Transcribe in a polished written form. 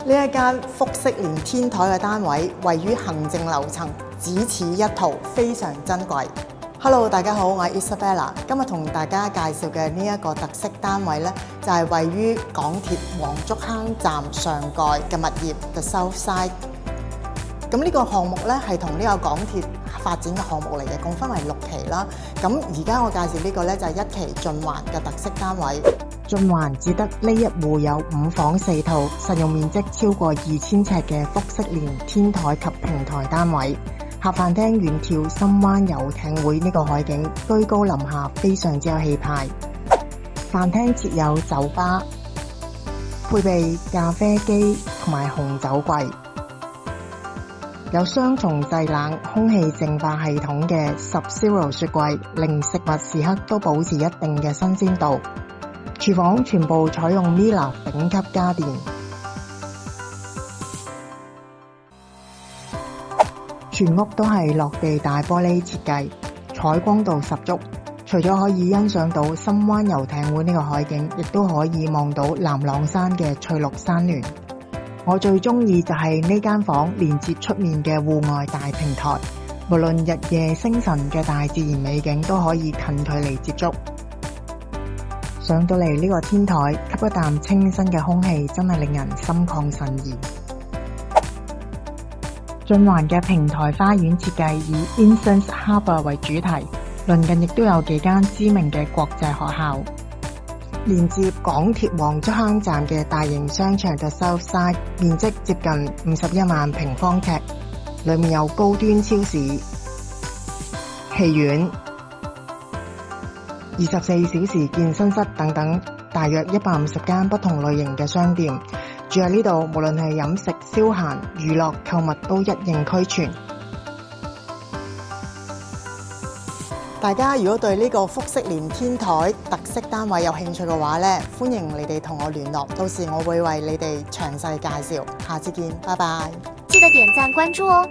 呢一間複式連天台嘅單位位於行政樓層，只此一途，非常珍貴。Hello， 大家好，我係 Isabella。今日同大家介紹嘅呢一個特色單位咧，就係位於港鐵黃竹坑站上蓋嘅物業 The South Side。咁呢個項目咧係同呢個港鐵發展嘅項目嚟嘅，共分為6期啦。咁而家我介紹呢個咧就係1期晉環嘅特色單位。晉環只得呢一戶有5房4套，實用面積超過2000尺嘅複式連天台及平台單位。客飯廳遠眺深灣遊艇會呢個海景，居高臨下，非常之有氣派。飯廳設有酒吧，配備咖啡機同埋紅酒櫃，有雙重製冷、空氣淨化系統嘅10 雪櫃，令食物時刻都保持一定嘅新鮮度。廚房全部採用 Miele 頂級家電，全屋都係落地大玻璃設計，採光度十足。除咗可以欣賞到深灣遊艇會呢個海景，亦都可以望到南朗山嘅翠綠山巒。我最中意就係呢間房連接出面嘅戶外大平台，無論日夜星辰嘅大自然美景都可以近距離接觸。上到嚟呢個天台，吸一啖清新嘅空氣，真係令人心曠神怡。晉環嘅平台花園設計以 Innocence Harbour 為主題，鄰近亦都有幾間知名嘅國際學校，連接港鐵黃竹坑站嘅大型商場嘅 South Side， 面積接近51萬平方尺，裏面有高端超市、戲院、24小時健身室等等，大約150間不同類型嘅商店。住喺呢度，無論係飲食、消閒、娛樂、購物都一應俱全。大家如果對呢個複式連天台特色單位有興趣嘅話咧，歡迎你哋同我聯絡，到時我會為你哋詳細介紹。下次見，拜拜。記得點讚關注哦。